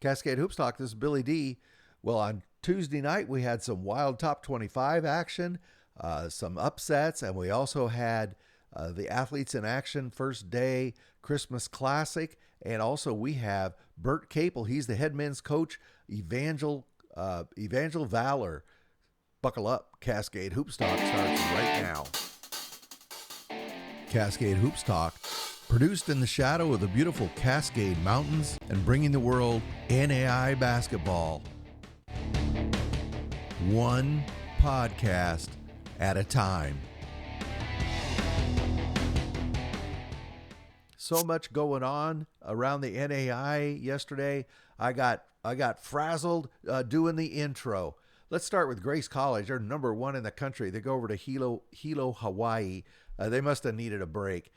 Cascade Hoops Talk, this is Billy D. Well, on Tuesday night, we had some wild top 25 action, some upsets, and we also had the Athletes in Action First Day Christmas Classic. And also we have Bert Capel. He's the head men's coach, Evangel Valor. Buckle up. Cascade Hoops Talk starts right now. Cascade Hoops Talk, produced in the shadow of the beautiful Cascade Mountains and bringing the world NAIA basketball. One podcast at a time. So much going on around the NAIA yesterday. I got frazzled doing the intro. Let's start with Grace College. They're number one in the country. They go over to Hilo, Hawaii. They must have needed a break.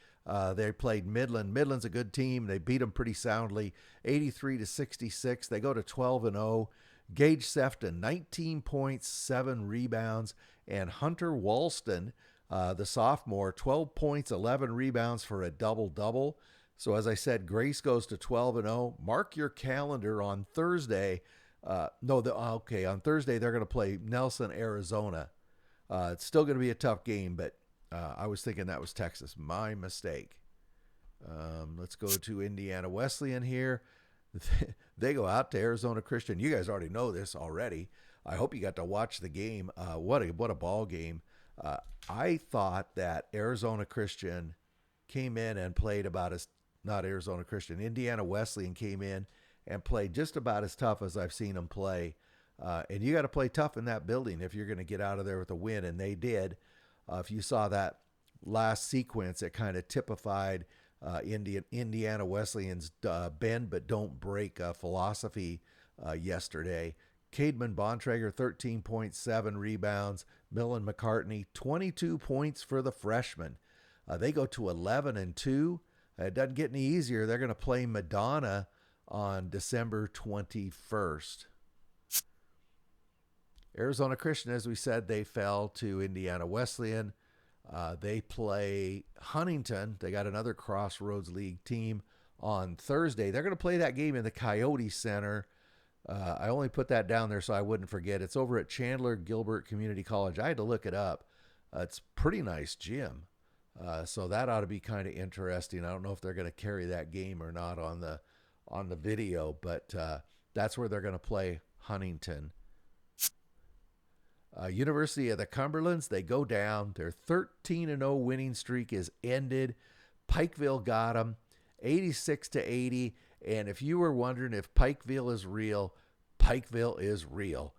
They played Midland. Midland's a good team. They beat them pretty soundly, 83-66. They go to 12-0. Gage Sefton, 19 points, 7 rebounds. And Hunter Walston, the sophomore, 12 points, 11 rebounds for a double-double. So as I said, Grace goes to 12-0. Mark your calendar on Thursday. On Thursday they're going to play Nelson, Arizona. It's still going to be a tough game, but I was thinking that was Texas. My mistake. Let's go to Indiana Wesleyan here. They go out to Arizona Christian. You guys already know this already. I hope you got to watch the game. What a ball game. I thought that Arizona Christian came in and played Indiana Wesleyan came in and played just about as tough as I've seen them play. And you got to play tough in that building if you're going to get out of there with a win, and they did. If you saw that last sequence, it kind of typified Indiana Wesleyan's bend but don't break philosophy yesterday. Cademan Bontrager, 13.7 rebounds. Millen McCartney, 22 points for the freshman. They go to 11-2. It doesn't get any easier. They're going to play Madonna on December 21st. Arizona Christian, as we said, they fell to Indiana Wesleyan. They play Huntington. They got another Crossroads League team on Thursday. They're going to play that game in the Coyote Center. I only put that down there so I wouldn't forget. It's over at Chandler Gilbert Community College. I had to look it up. It's a pretty nice gym. So that ought to be kind of interesting. I don't know if they're going to carry that game or not on the video, but that's where they're going to play Huntington. University of the Cumberlands, they go down. Their 13-0 winning streak is ended. Pikeville got them 86-80. And if you were wondering if Pikeville is real, Pikeville is real.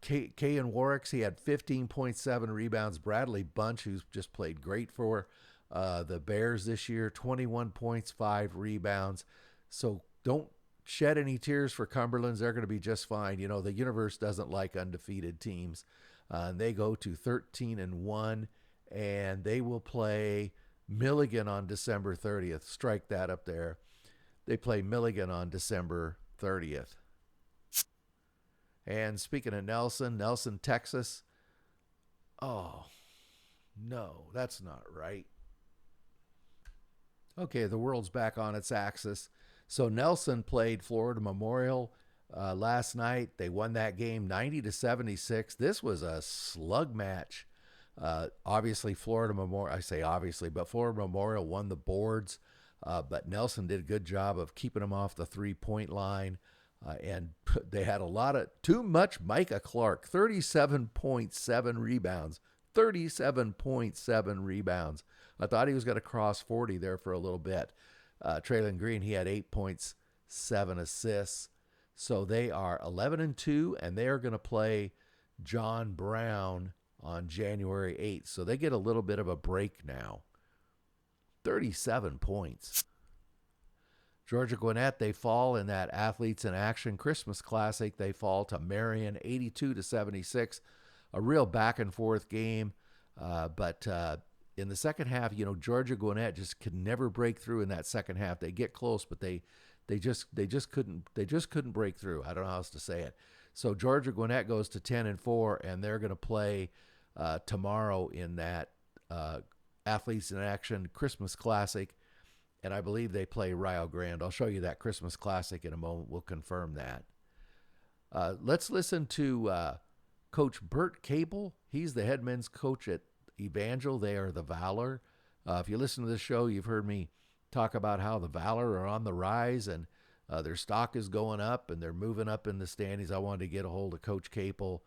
K and Warwick's, he had 15.7 rebounds. Bradley Bunch, who's just played great for the Bears this year, 21 points, 5 rebounds. So don't shed any tears for Cumberlands. They're going to be just fine. You know, the universe doesn't like undefeated teams. And they go to 13-1, and they will play Milligan on December 30th. Strike that up there. They play Milligan on December 30th. And speaking of Nelson, Texas. Oh, no, that's not right. Okay, the world's back on its axis. So Nelson played Florida Memorial last night. They won that game 90-76. This was a slug match. Obviously, Florida Memorial, I say obviously, but Florida Memorial won the boards. But Nelson did a good job of keeping them off the three-point line. And they had too much Micah Clark, 37.7 rebounds. 37.7 rebounds. I thought he was going to cross 40 there for a little bit. Traylon Green, he had 8 points, 7 assists. So they are 11-2, and they are going to play John Brown on January 8th. So they get a little bit of a break now. 37 points. Georgia Gwinnett, they fall in that Athletes in Action Christmas Classic. They fall to Marion 82-76. A real back and forth game. But in the second half, you know, Georgia Gwinnett just could never break through in that second half. They get close, but they just couldn't break through. I don't know how else to say it. So Georgia Gwinnett goes to 10-4, and they're going to play tomorrow in that Athletes in Action Christmas Classic. and I believe they play Rio Grande. I'll show you that Christmas Classic in a moment. We'll confirm that. Let's listen to Coach Bert Capel. He's the head men's coach at Evangel. They are the Valor. If you listen to this show, you've heard me talk about how the Valor are on the rise, and their stock is going up, and they're moving up in the standings. I wanted to get a hold of Coach Capel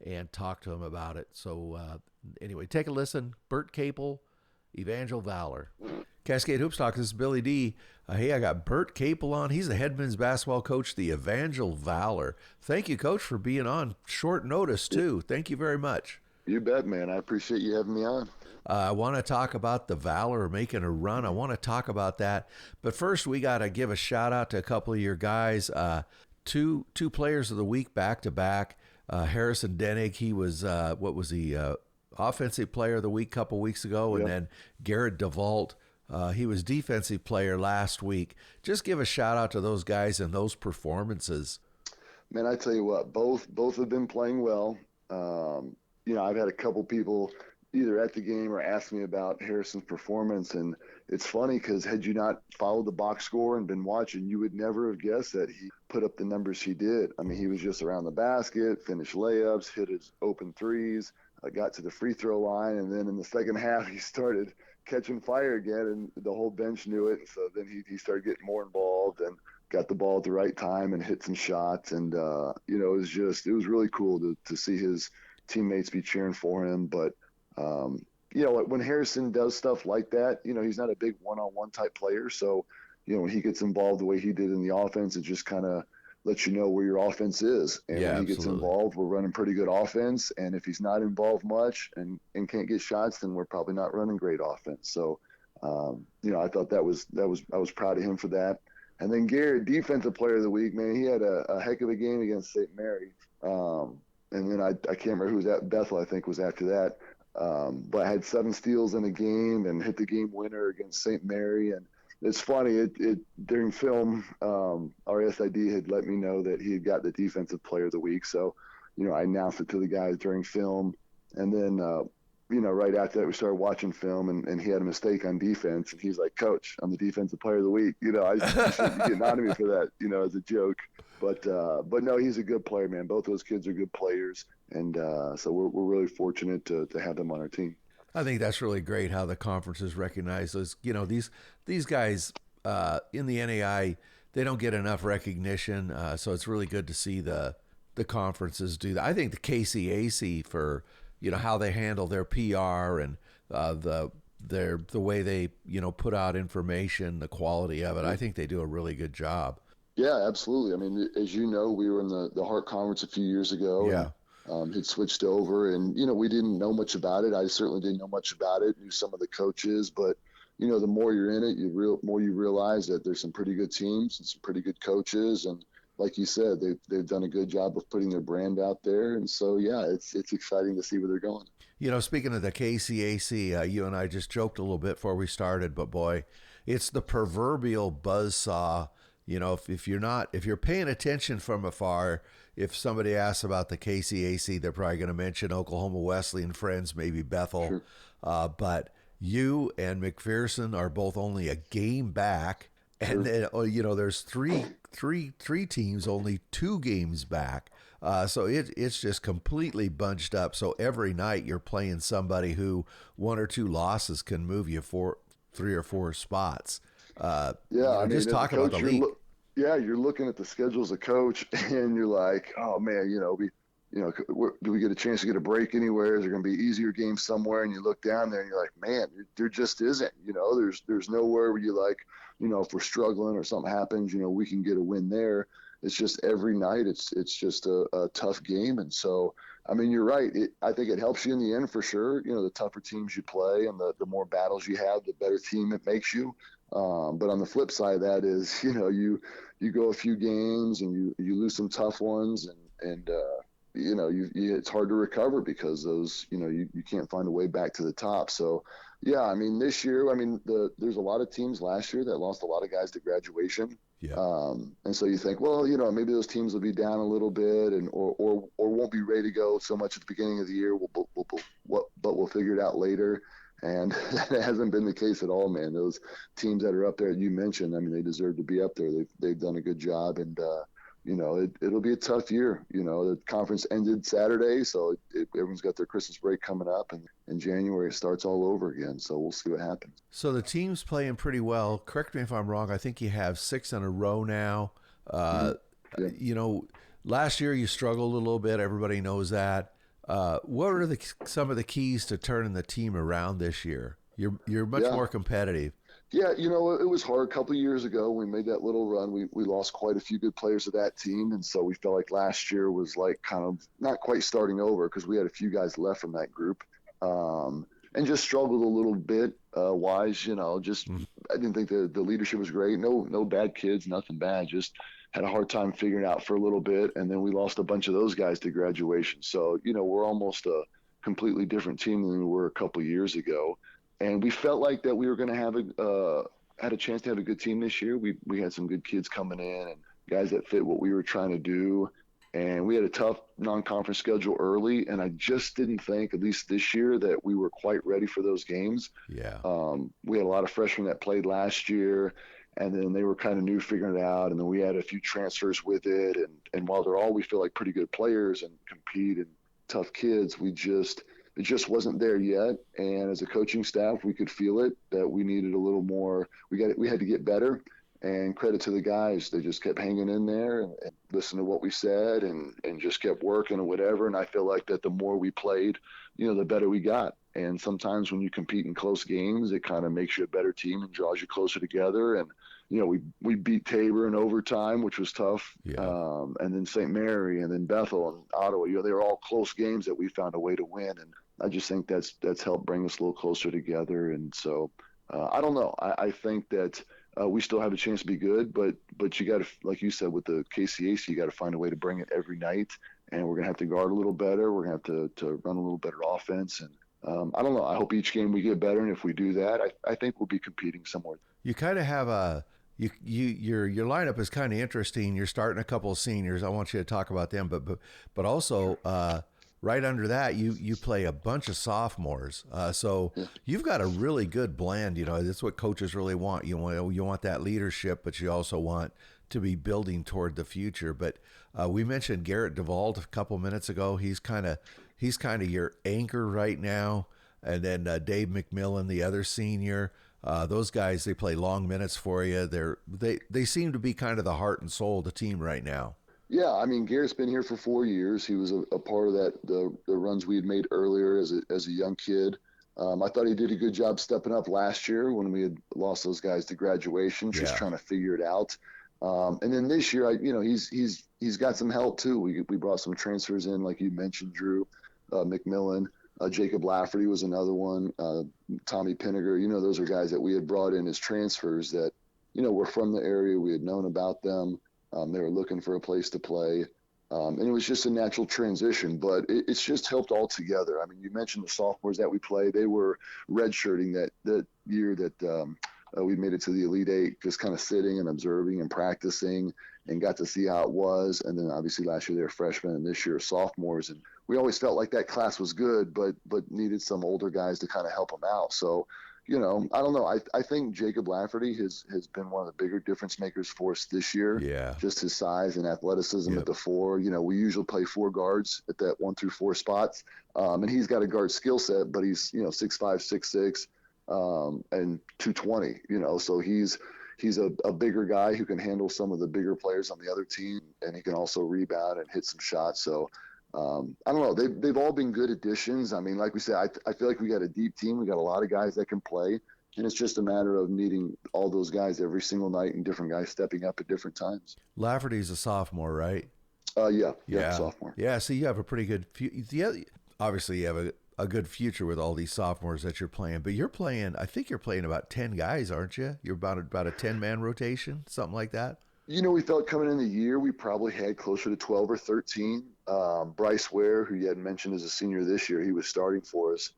and talk to him about it. So anyway, take a listen. Bert Capel, Evangel Valor. Cascade Hoops Talk, this is Billy D. Hey, I got Bert Capel on. He's the head men's basketball coach, the Evangel Valor. Thank you, Coach, for being on short notice, too. Thank you very much. You bet, man. I appreciate you having me on. I want to talk about the Valor making a run. I want to talk about that. But first, we got to give a shout-out to a couple of your guys. Two players of the week back-to-back. Harrison Denig, he was, offensive player of the week a couple weeks ago. And then Garrett DeVault, he was defensive player last week. Just give a shout-out to those guys and those performances. Man, I tell you what, both have been playing well. I've had a couple people either at the game or ask me about Harrison's performance. And it's funny because had you not followed the box score and been watching, you would never have guessed that he put up the numbers he did. I mean, he was just around the basket, finished layups, hit his open threes, got to the free throw line. And then in the second half, he started catching fire again, and the whole bench knew it. And so then he started getting more involved and got the ball at the right time and hit some shots. And, it was really cool to see his teammates be cheering for him. But, when Harrison does stuff like that, he's not a big one-on-one type player. So, when he gets involved the way he did in the offense, it just kind of lets you know where your offense is. And when he gets involved, we're running pretty good offense. And if he's not involved much and can't get shots, then we're probably not running great offense. So, I thought I was proud of him for that. And then Garrett, defensive player of the week, man, he had a heck of a game against St. Mary. And then I can't remember who was at Bethel, I think was after that. But I had 7 steals in a game and hit the game winner against St. Mary. And it's funny, during film, our SID had let me know that he had got the defensive player of the week. So, I announced it to the guys during film. And then, right after that, we started watching film, and he had a mistake on defense. And he's like, "Coach, I'm the defensive player of the week." You shouldn't be getting on to me for that, as a joke. But no, he's a good player, man. Both those kids are good players. And so we're really fortunate to have them on our team. I think that's really great how the conferences recognize those. These guys in the NAIA, they don't get enough recognition. So it's really good to see the conferences do that. I think the KCAC for how they handle their PR and the way they put out information, the quality of it. I think they do a really good job. Yeah, absolutely. I mean, as you know, we were in the Hart Conference a few years ago. Yeah. And, had switched over, and we didn't know much about it. I certainly didn't know much about it. Knew some of the coaches, but the more you're in it, more you realize that there's some pretty good teams and some pretty good coaches, and like you said, they've done a good job of putting their brand out there. And so, yeah, it's exciting to see where they're going. Speaking of the KCAC, you and I just joked a little bit before we started, but boy, it's the proverbial buzzsaw. If you're paying attention from afar, if somebody asks about the KCAC, they're probably going to mention Oklahoma Wesleyan Friends, maybe Bethel. Sure. But you and McPherson are both only a game back. And then, there's three teams, only 2 games back. So it's just completely bunched up. So every night you're playing somebody who 1 or 2 losses can move you 3 or 4 spots. Just talk about the league. You're looking at the schedule as a coach, and you're like, oh man, do we get a chance to get a break anywhere? Is there going to be easier games somewhere? And you look down there, and you're like, man, there just isn't. There's nowhere where you like, if we're struggling or something happens, we can get a win there. It's just every night, it's just a tough game, and so. I mean, you're right. I think it helps you in the end for sure. The tougher teams you play and the more battles you have, the better team it makes you. But on the flip side of that is, you go a few games and you lose some tough ones, and it's hard to recover because those, you can't find a way back to the top. So, yeah, I mean, this year, there's a lot of teams last year that lost a lot of guys to graduation. Yeah. And so you think, well, maybe those teams will be down a little bit or won't be ready to go so much at the beginning of the year. But we'll figure it out later. And that hasn't been the case at all, man. Those teams that are up there, you mentioned, I mean, they deserve to be up there. They've done a good job, and it'll be a tough year. The conference ended Saturday, so everyone's got their Christmas break coming up, and January starts all over again. So we'll see what happens. So the team's playing pretty well. Correct me if I'm wrong. I think you have 6 in a row now. Yeah. Last year you struggled a little bit. Everybody knows that. What are some of the keys to turning the team around this year? You're much Yeah. more competitive. Yeah, it was hard. A couple of years ago, we made that little run. We lost quite a few good players of that team, and so we felt like last year was like kind of not quite starting over because we had a few guys left from that group, and just struggled a little bit wise. Just I didn't think the leadership was great. No bad kids, nothing bad. Just had a hard time figuring it out for a little bit, and then we lost a bunch of those guys to graduation. So we're almost a completely different team than we were a couple of years ago. And we felt like that we were going to have had a chance to have a good team this year. We had some good kids coming in and guys that fit what we were trying to do. And we had a tough non-conference schedule early, and I just didn't think, at least this year, that we were quite ready for those games. Yeah. We had a lot of freshmen that played last year, and then they were kind of new figuring it out. And then we had a few transfers with it. And while they're all, we feel like pretty good players and compete and tough kids, it just wasn't there yet. And as a coaching staff, we could feel it that we needed a little more. We had to get better. And credit to the guys, they just kept hanging in there and listened to what we said and just kept working or whatever. And I feel like that the more we played, the better we got. And sometimes when you compete in close games, it kind of makes you a better team and draws you closer together. And we beat Tabor in overtime, which was tough. Yeah. And then St. Mary and then Bethel and Ottawa. They were all close games that we found a way to win. And I just think that's helped bring us a little closer together. And so I don't know. I think that we still have a chance to be good, but you got to, like you said, with the KCAC, you got to find a way to bring it every night. And we're gonna have to guard a little better. We're gonna have to run a little better offense. And I don't know. I hope each game we get better. And if we do that, I think we'll be competing somewhere. You kind of have your lineup is kind of interesting. You're starting a couple of seniors. I want you to talk about them, but also right under that you play a bunch of sophomores. So Yeah. you've got a really good blend. That's what coaches really want. You want that leadership, but you also want to be building toward the future. But we mentioned Garrett DeVault a couple minutes ago. He's kind of your anchor right now. And then Dave McMillan, the other senior. Those guys, they play long minutes for you. They seem to be kind of the heart and soul of the team right now. Yeah, I mean, Garrett's been here for 4 years. He was a part of the runs we had made earlier as a young kid. I thought he did a good job stepping up last year when we had lost those guys to graduation, just trying to figure it out. And then this year, he's got some help too. We brought some transfers in, like you mentioned, Drew McMillan. Jacob Lafferty was another one. Tommy Pinniger. Those are guys that we had brought in as transfers that, were from the area. We had known about them. They were looking for a place to play. And it was just a natural transition, but it's just helped all together. I mean, you mentioned the sophomores that we play. They were redshirting that year that we made it to the Elite Eight, just kind of sitting and observing and practicing and got to see how it was. And then obviously last year they were freshmen and this year sophomores. And we always felt like that class was good, but needed some older guys to kind of help them out. So, I don't know. I think Jacob Lafferty has been one of the bigger difference makers for us this year. Yeah. Just his size and athleticism at the four. We usually play 4 guards at that 1 through 4 spots. And he's got a guard skill set, but he's, 6'5", 6'6", and 220, so he's a bigger guy who can handle some of the bigger players on the other team, and he can also rebound and hit some shots. So I don't know. They've all been good additions. I mean, like we said, I feel like we got a deep team. We got a lot of guys that can play, and it's just a matter of needing all those guys every single night and different guys stepping up at different times. Lafferty's a sophomore, right? Yeah, sophomore. Yeah, so you have a pretty good obviously you have a good future with all these sophomores that you're playing, but I think you're playing about 10 guys, aren't you? You're about a 10-man rotation, something like that. We felt coming in the year, we probably had closer to 12 or 13. Bryce Ware, who you had mentioned as a senior this year, he was starting for us.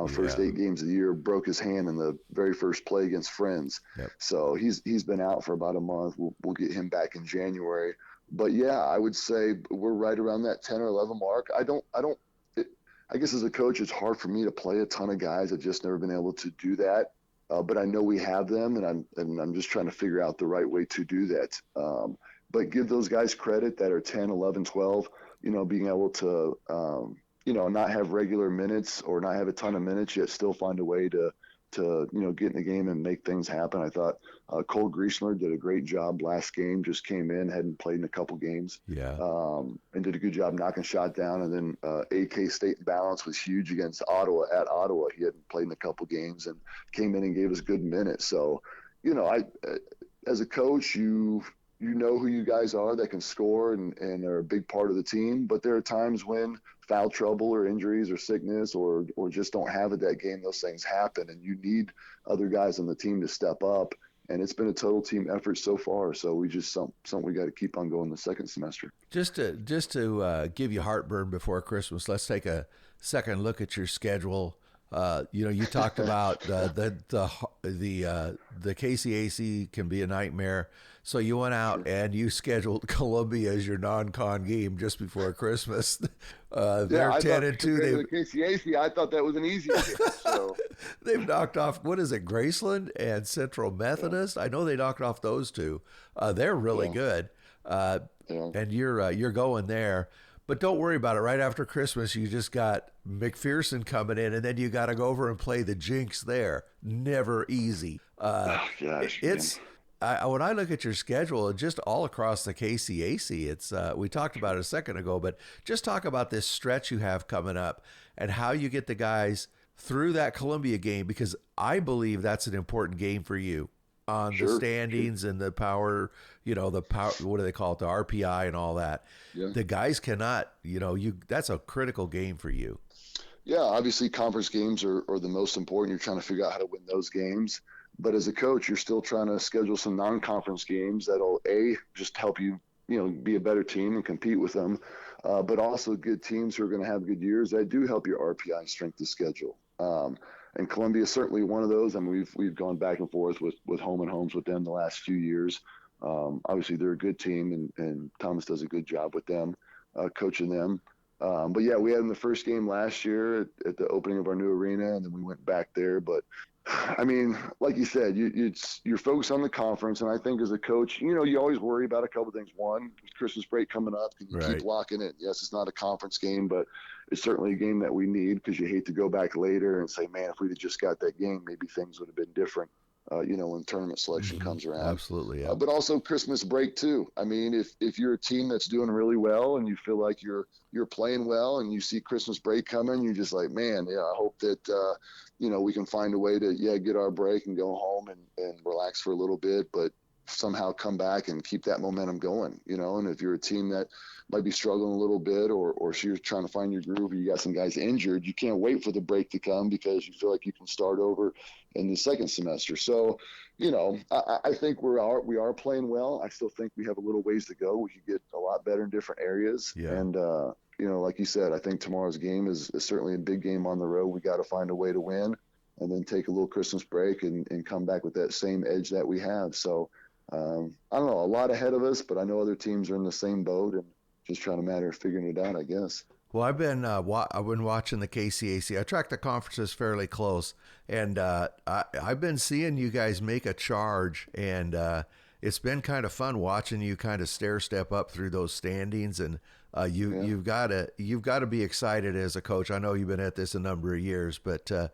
First 8 games of the year, broke his hand in the very first play against Friends. Yep. So he's been out for about a month. We'll get him back in January. But yeah, I would say we're right around that 10 or 11 mark. I guess as a coach, it's hard for me to play a ton of guys. I've just never been able to do that. But I know we have them, and I'm just trying to figure out the right way to do that. But give those guys credit that are 10, 11, 12, being able to, not have regular minutes or not have a ton of minutes, yet still find a way to get in the game and make things happen. I thought Cole Griesler did a great job last game, just came in, hadn't played in a couple games, and did a good job knocking shot down. And then AK State Balance was huge against Ottawa at Ottawa. He hadn't played in a couple games and came in and gave us good minutes. So, as a coach, you know who you guys are that can score and are a big part of the team. But there are times when foul trouble or injuries or sickness or just don't have it that game, those things happen, and you need other guys on the team to step up. And it's been a total team effort so far. So we just something we got to keep on going the second semester. Just to give you heartburn before Christmas, let's take a second look at your schedule. You talked about the KCAC can be a nightmare. So you went out and you scheduled Columbia as your non-con game just before Christmas. They're 10-2. The KCAC, I thought that was an easy game. So. They've knocked off, what is it, Graceland and Central Methodist? Yeah. I know they knocked off those two. They're really good. And you're going there. But don't worry about it. Right after Christmas, you just got McPherson coming in, and then you got to go over and play the Jinx there. Never easy. When I look at your schedule, just all across the KCAC, it's we talked about it a second ago, but just talk about this stretch you have coming up and how you get the guys through that Columbia game, because I believe that's an important game for you on the standings and the power, what do they call it, the RPI and all that. Yeah. The guys cannot, that's a critical game for you. Yeah, obviously conference games are the most important. You're trying to figure out how to win those games. But as a coach, you're still trying to schedule some non-conference games that'll, just help you, be a better team and compete with them. But also good teams who are going to have good years that do help your RPI and strength of schedule. And Columbia is certainly one of those. I mean, we've gone back and forth with home and homes with them the last few years. Obviously, they're a good team, and Thomas does a good job with them, coaching them. But yeah, we had them the first game last year at the opening of our new arena, and then we went back there. But I mean, like you said, you're focused on the conference, and I think as a coach, you always worry about a couple things. One, Christmas break coming up, can you keep locking it? Yes, it's not a conference game, but it's certainly a game that we need, because you hate to go back later and say, man, if we'd have just got that game, maybe things would have been different. When tournament selection comes around. Absolutely, yeah. But also Christmas break too. I mean, if you're a team that's doing really well and you feel like you're playing well and you see Christmas break coming, you're just like, man, yeah, I hope that we can find a way to get our break and go home and relax for a little bit, but somehow come back and keep that momentum going. And if you're a team that might be struggling a little bit, or you're trying to find your groove, or you got some guys injured, you can't wait for the break to come because you feel like you can start over in the second semester. So, I think we are playing well. I still think we have a little ways to go. We could get a lot better in different areas. Yeah. And, like you said, I think tomorrow's game is certainly a big game on the road. We got to find a way to win and then take a little Christmas break and come back with that same edge that we have. So, I don't know, a lot ahead of us, but I know other teams are in the same boat and just trying to matter of figuring it out, I guess. Well, I've been watching the KCAC. I track the conferences fairly close, and I've been seeing you guys make a charge, and it's been kind of fun watching you kind of stair step up through those standings. And you've got to be excited as a coach. I know you've been at this a number of years, but to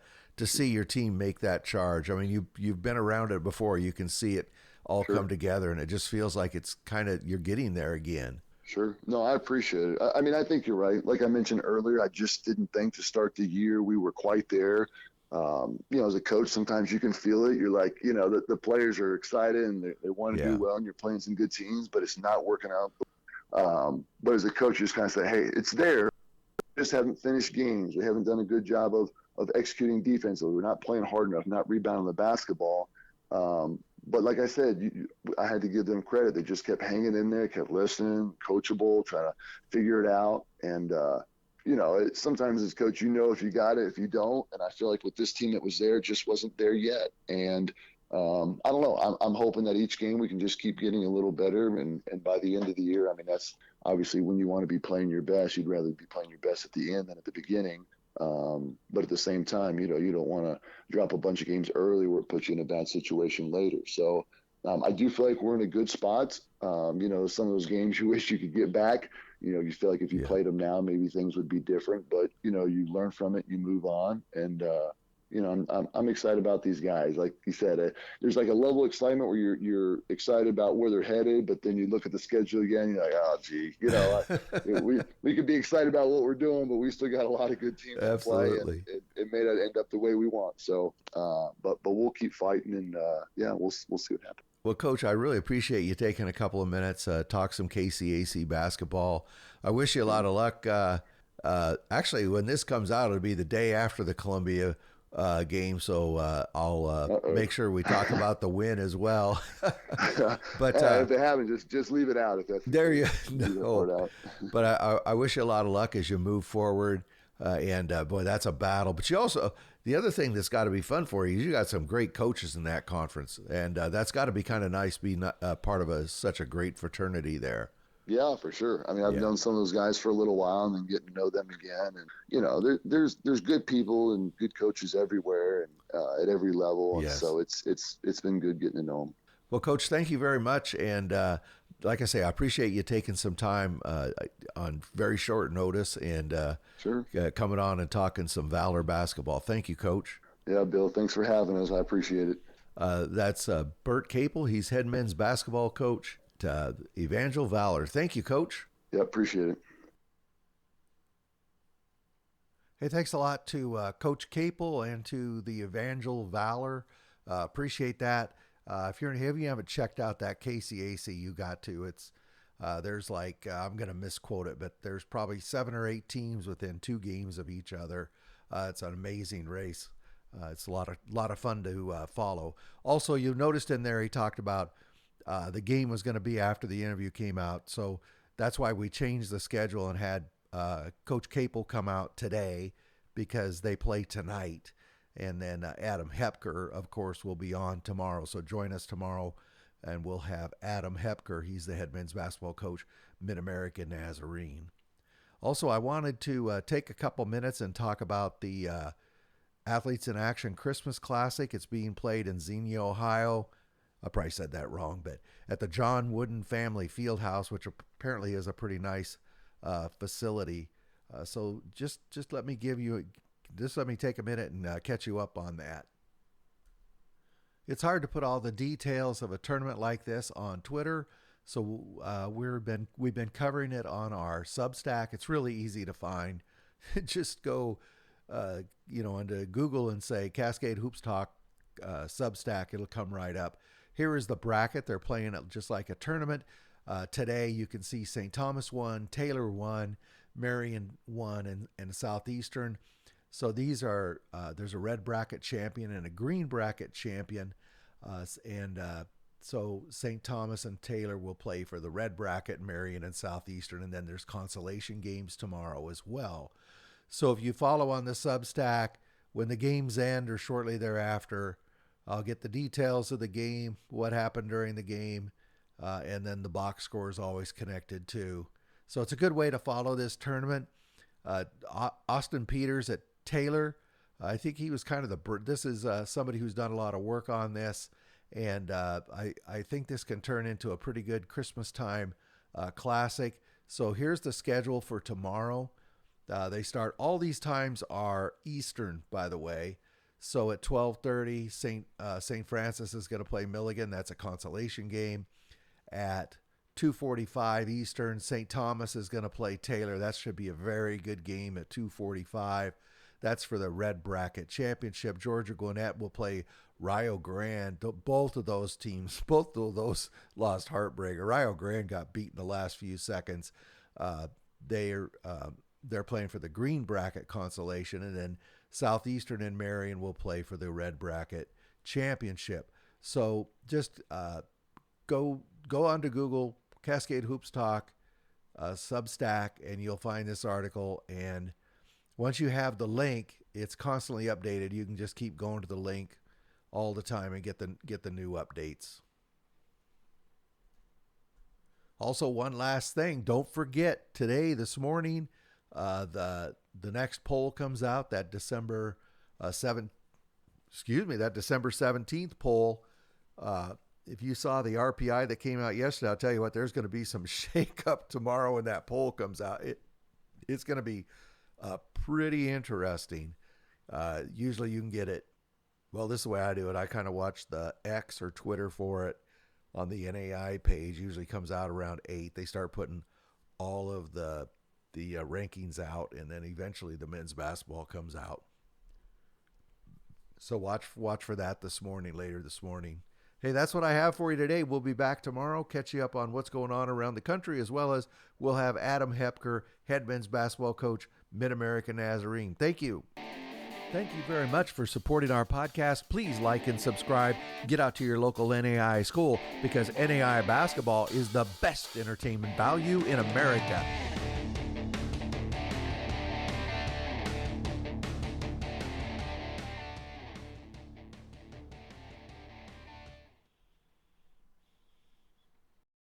see your team make that charge, I mean, you've been around it before. You can see it all come together, and it just feels like it's kind of you're getting there again. Sure. No, I appreciate it. I mean, I think you're right. Like I mentioned earlier, I just didn't think to start the year we were quite there. As a coach, sometimes you can feel it. You're like, the players are excited and they want to do well, and you're playing some good teams, but it's not working out. But as a coach, you just kind of say, hey, it's there. We just haven't finished games. We haven't done a good job of executing defensively. We're not playing hard enough, not rebounding the basketball. But like I said, I had to give them credit. They just kept hanging in there, kept listening, coachable, trying to figure it out. And, sometimes as coach, if you got it, if you don't. And I feel like with this team that was there, it just wasn't there yet. And I don't know. I'm hoping that each game we can just keep getting a little better. And by the end of the year, I mean, that's obviously when you want to be playing your best. You'd rather be playing your best at the end than at the beginning. But at the same time, you don't want to drop a bunch of games early where it puts you in a bad situation later. So I do feel like we're in a good spot. Some of those games you wish you could get back. You feel like if you Yeah. played them now, maybe things would be different. But you learn from it, you move on, and I'm excited about these guys. Like you said, there's like a level of excitement where you're excited about where they're headed, but then you look at the schedule again, you're like, oh, gee, we could be excited about what we're doing, but we still got a lot of good teams to play, and Absolutely. it may not end up the way we want. So, but we'll keep fighting, and yeah, we'll see what happens. Well, Coach, I really appreciate you taking a couple of minutes, talk some KCAC basketball. I wish you a lot of luck. Actually, when this comes out, it'll be the day after the Columbia game, so I'll make sure we talk about the win as well. But If they haven't, just leave it out if that's the there case. you Leave that no. part out. But I wish you a lot of luck as you move forward. And boy, that's a battle. But you also, the other thing that's got to be fun for you is you got some great coaches in that conference, and that's got to be kind of nice being part of such a great fraternity there. Yeah, for sure. I mean, I've Yeah. known some of those guys for a little while, and then getting to know them again. And there's good people and good coaches everywhere, and at every level. And Yes. so it's been good getting to know them. Well, Coach, thank you very much. And like I say, I appreciate you taking some time on very short notice and Sure. coming on and talking some Valor basketball. Thank you, Coach. Yeah, Bill. Thanks for having us. I appreciate it. That's Bert Capel. He's head men's basketball coach to Evangel Valor. Thank you, Coach. Yeah, appreciate it. Hey, thanks a lot to Coach Capel and to the Evangel Valor. Appreciate that. If you haven't checked out that KCAC, you got to. It's there's like I'm gonna misquote it, but there's probably 7 or 8 teams within 2 games of each other. It's an amazing race. It's a lot of fun to follow. Also, you noticed in there he talked about the game was going to be after the interview came out, so that's why we changed the schedule and had Coach Capel come out today because they play tonight. And then Adam Hepker, of course, will be on tomorrow. So join us tomorrow, and we'll have Adam Hepker. He's the head men's basketball coach, Mid-American Nazarene. Also, I wanted to take a couple minutes and talk about the Athletes in Action Christmas Classic. It's being played in Xenia, Ohio. I probably said that wrong, but at the John Wooden Family Fieldhouse, which apparently is a pretty nice facility. So just let me take a minute and catch you up on that. It's hard to put all the details of a tournament like this on Twitter, so we've been covering it on our Substack. It's really easy to find. Just go, into Google and say Cascade Hoops Talk Substack. It'll come right up. Here is the bracket. They're playing it just like a tournament. Today you can see St. Thomas won, Taylor won, Marion won, and Southeastern. So these are there's a red bracket champion and a green bracket champion, so St. Thomas and Taylor will play for the red bracket, Marion and Southeastern, and then there's consolation games tomorrow as well. So if you follow on the Substack, when the games end or shortly thereafter, I'll get the details of the game, what happened during the game, and then the box score is always connected too. So it's a good way to follow this tournament. Austin Peters at Taylor, I think he was kind of this is somebody who's done a lot of work on this, and I think this can turn into a pretty good Christmas time classic. So here's the schedule for tomorrow. They start, all these times are Eastern, by the way. So at 12:30, St. Francis is going to play Milligan. That's a consolation game. At 2:45 Eastern, St. Thomas is going to play Taylor. That should be a very good game at 2:45. That's for the Red Bracket Championship. Georgia Gwinnett will play Rio Grande. Both of those teams, both of those lost heartbreaker. Rio Grande got beat in the last few seconds. They're playing for the Green Bracket Consolation, and then Southeastern and Marion will play for the Red Bracket Championship. So just go onto Google, Cascade Hoops Talk, Substack, and you'll find this article. And once you have the link, it's constantly updated. You can just keep going to the link all the time and get the new updates. Also, one last thing, don't forget, this morning, The next poll comes out that December 17th poll. If you saw the RPI that came out yesterday, I'll tell you what, there's going to be some shakeup tomorrow when that poll comes out. It's going to be pretty interesting. Usually you can get it. Well, this is the way I do it. I kind of watch the X or Twitter for it on the NAIA page. Usually comes out around 8. They start putting all of the rankings out, and then eventually the men's basketball comes out. So watch for that later this morning. Hey, that's what I have for you today. We'll be back tomorrow, catch you up on what's going on around the country, as well as we'll have Adam Hepker, head men's basketball coach, Mid-American Nazarene. Thank you. Thank you very much for supporting our podcast. Please like and subscribe. Get out to your local NAIA school, because NAIA basketball is the best entertainment value in America.